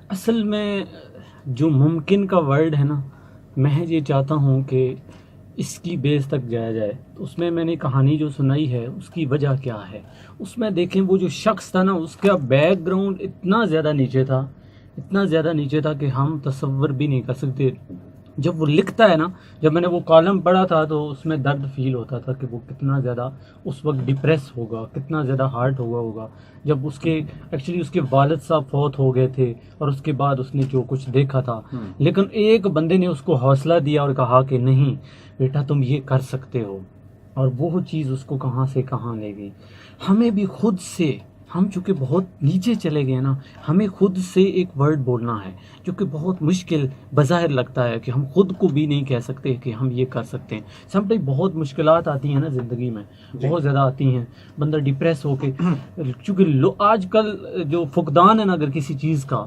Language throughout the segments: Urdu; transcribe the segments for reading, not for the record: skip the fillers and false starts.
اصل میں جو ممکن کا ورڈ ہے نا، میں یہ چاہتا ہوں کہ اس کی بیس تک جایا جائے. تو اس میں نے کہانی جو سنائی ہے اس کی وجہ کیا ہے. اس میں دیکھیں وہ جو شخص تھا نا، اس کا بیک گراؤنڈ اتنا زیادہ نیچے تھا، اتنا زیادہ نیچے تھا کہ ہم تصور بھی نہیں کر سکتے. جب وہ لکھتا ہے نا، جب میں نے وہ کالم پڑھا تھا تو اس میں درد فیل ہوتا تھا کہ وہ کتنا زیادہ اس وقت ڈپریس ہوگا، کتنا زیادہ ہارٹ ہوگا جب اس کے ایکچولی اس کے والد صاحب فوت ہو گئے تھے اور اس کے بعد اس نے جو کچھ دیکھا تھا. لیکن ایک بندے نے اس کو حوصلہ دیا اور کہا کہ نہیں بیٹا تم یہ کر سکتے ہو، اور وہ چیز اس کو کہاں سے کہاں لے گئی. ہمیں بھی خود سے، ہم چونکہ بہت نیچے چلے گئے نا، ہمیں خود سے ایک ورڈ بولنا ہے جو کہ بہت مشکل بظاہر لگتا ہے کہ ہم خود کو بھی نہیں کہہ سکتے کہ ہم یہ کر سکتے ہیں. سم ٹائم بہت مشکلات آتی ہیں نا زندگی میں، بہت زیادہ آتی ہیں، بندہ ڈپریس ہو کے، چونکہ آج کل جو فقدان ہے نا اگر کسی چیز کا،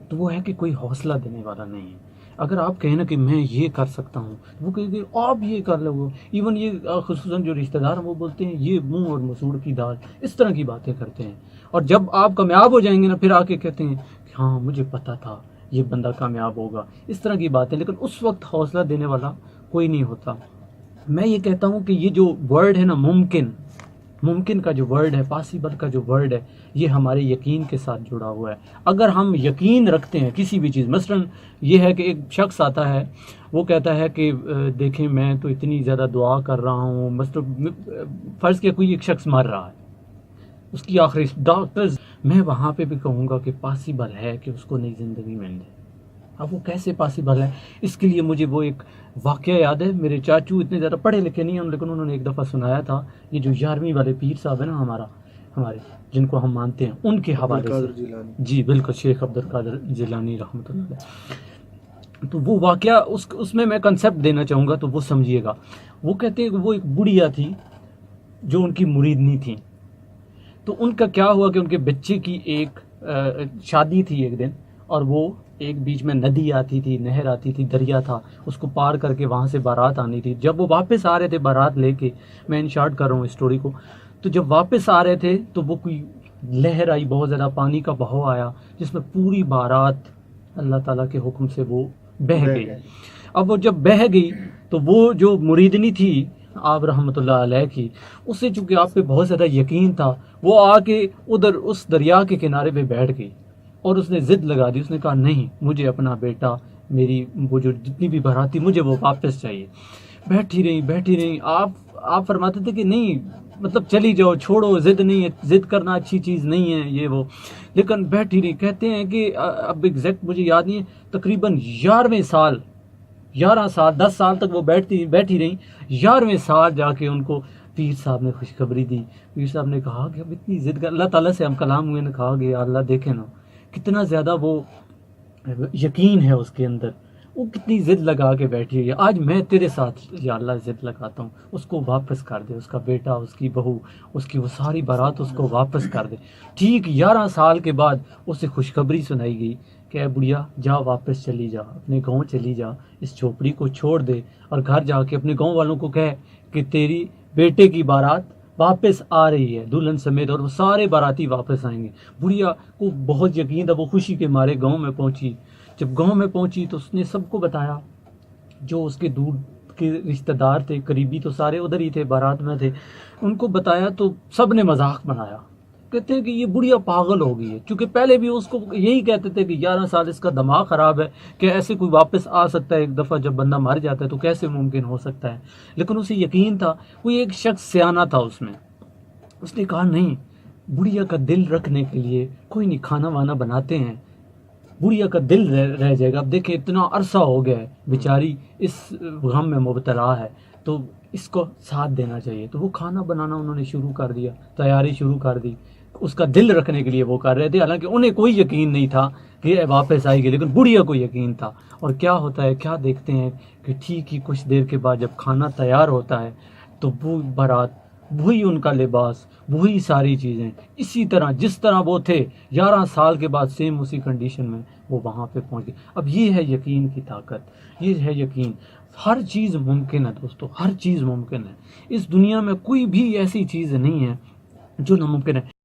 تو وہ ہے کہ کوئی حوصلہ دینے والا نہیں ہے. اگر آپ کہیں نا کہ میں یہ کر سکتا ہوں، وہ کہیں گے آپ یہ کر لو. ایون یہ خصوصاً جو رشتہ دار ہیں وہ بولتے ہیں یہ منہ اور مسوڑ کی دال، اس طرح کی باتیں کرتے ہیں. اور جب آپ کامیاب ہو جائیں گے نا، پھر آ کے کہتے ہیں کہ ہاں مجھے پتا تھا یہ بندہ کامیاب ہوگا، اس طرح کی باتیں. لیکن اس وقت حوصلہ دینے والا کوئی نہیں ہوتا. میں یہ کہتا ہوں کہ یہ جو ورڈ ہے نا، ممکن کا جو ورڈ ہے، پاسبل کا جو ورڈ ہے، یہ ہمارے یقین کے ساتھ جڑا ہوا ہے. اگر ہم یقین رکھتے ہیں کسی بھی چیز، مثلا یہ ہے کہ ایک شخص آتا ہے، وہ کہتا ہے کہ دیکھیں میں تو اتنی زیادہ دعا کر رہا ہوں، مثلا فرض کیا کوئی ایک شخص مر رہا ہے، اس کی آخری ڈاکٹرز، میں وہاں پہ بھی کہوں گا کہ پاسبل ہے کہ اس کو نئی زندگی مل جائے. اب وہ کیسے پاسبل ہے؟ اس کے لیے مجھے وہ ایک واقعہ یاد ہے. میرے چاچو اتنے زیادہ پڑھے لکھے نہیں ہیں، لیکن انہوں نے ایک دفعہ سنایا تھا، یہ جو 11ویں والے پیر صاحب ہیں نا ہمارے جن کو ہم مانتے ہیں، ان کے حوالے سے. جی بالکل، شیخ عبد القادر جیلانی رحمۃ اللہ علیہ. تو وہ واقعہ اس میں کنسیپٹ دینا چاہوں گا تو وہ سمجھیے گا. وہ کہتے ہیں کہ وہ ایک بڑھیا تھی جو ان کی مریدنی تھی. تو ان کا کیا ہوا کہ ان کے بچے کی ایک شادی تھی ایک دن، اور وہ ایک بیچ میں ندی آتی تھی، نہر آتی تھی، دریا تھا، اس کو پار کر کے وہاں سے بارات آنی تھی. جب وہ واپس آ رہے تھے بارات لے کے، میں ان شارٹ کر رہا ہوں اسٹوری کو، تو جب واپس آ رہے تھے تو وہ کوئی لہر آئی، بہت زیادہ پانی کا بہاؤ آیا، جس میں پوری بارات اللہ تعالیٰ کے حکم سے وہ بہہ گئی. اب وہ جب بہہ گئی تو وہ جو مریدنی تھی آپ رحمۃ اللہ علیہ کی، اسے چونکہ آپ پہ بہت زیادہ یقین تھا، وہ آ کے ادھر اس دریا کے کنارے پہ بیٹھ گئی اور اس نے ضد لگا دی. اس نے کہا نہیں، مجھے اپنا بیٹا، میری وہ جو جتنی بھی بھرات تھی، مجھے وہ واپس چاہیے. بیٹھی رہی. آپ فرماتے تھے کہ نہیں مطلب چلی جاؤ، چھوڑو، ضد نہیں ہے، ضد کرنا اچھی چیز نہیں ہے یہ وہ. لیکن بیٹھی رہی. کہتے ہیں کہ اب ایگزیکٹ مجھے یاد نہیں ہے، تقریباً 11 سال 10 سال تک وہ بیٹھی رہی. 11ویں سال جا کے ان کو پیر صاحب نے خوشخبری دی. پیر صاحب نے کہا کہ اب اتنی ضد کر، اللہ تعالیٰ سے ہم کلام ہوئے نے کہا کہ یا اللہ دیکھیں نا کتنا زیادہ وہ یقین ہے اس کے اندر، وہ کتنی ضد لگا کے بیٹھی ہوئی ہے. آج میں تیرے ساتھ یا اللہ ضد لگاتا ہوں، اس کو واپس کر دے، اس کا بیٹا، اس کی بہو، اس کی وہ ساری بارات اس کو واپس کر دے. ٹھیک 11 سال کے بعد اسے خوشخبری سنائی گئی کہ اے بڑھیا جا، واپس چلی جا، اپنے گاؤں چلی جا، اس جھوپڑی کو چھوڑ دے اور گھر جا کے اپنے گاؤں والوں کو کہے کہ تیری بیٹے کی بارات واپس آ رہی ہے دلہن سمیت، اور وہ سارے باراتی واپس آئیں گے. بڑھیا کو بہت یقین تھا، وہ خوشی کے مارے گاؤں میں پہنچی. جب گاؤں میں پہنچی تو اس نے سب کو بتایا، جو اس کے دور کے رشتہ دار تھے، قریبی تو سارے ادھر ہی تھے، بارات میں تھے، ان کو بتایا تو سب نے مذاق بنایا. کہتے ہیں کہ یہ بڑھیا پاگل ہو گئی ہے، چونکہ پہلے بھی اس کو یہی کہتے تھے کہ 11 سال اس کا دماغ خراب ہے کہ ایسے کوئی واپس آ سکتا ہے ایک دفعہ جب بندہ مر جاتا ہے تو کیسے ممکن ہو سکتا ہے. لیکن اسے یقین تھا، کوئی ایک شخص سیانہ تھا اس میں. اس نے کہا نہیں، بڑھیا کا دل رکھنے کے لیے کوئی نہیں، کھانا وانا بناتے ہیں، بڑھیا کا دل رہ جائے گا. اب دیکھیں اتنا عرصہ ہو گیا ہے، بیچاری اس غم میں مبتلا ہے، تو اس کو ساتھ دینا چاہیے. تو وہ کھانا بنانا انہوں نے شروع کر دیا، تیاری شروع کر دی. اس کا دل رکھنے کے لیے وہ کر رہے تھے، حالانکہ انہیں کوئی یقین نہیں تھا کہ واپس آئے گی، لیکن بڑھیا کو یقین تھا. اور کیا ہوتا ہے، کیا دیکھتے ہیں کہ ٹھیک ہی کچھ دیر کے بعد جب کھانا تیار ہوتا ہے تو وہ بارات، وہی ان کا لباس، وہی ساری چیزیں اسی طرح جس طرح وہ تھے 11 سال کے بعد سیم اسی کنڈیشن میں وہ وہاں پہ پہنچ گئے. اب یہ ہے یقین کی طاقت، یہ ہے یقین. ہر چیز ممکن ہے دوستو، ہر چیز ممکن ہے. اس دنیا میں کوئی بھی ایسی چیز نہیں ہے جو ناممکن ہے.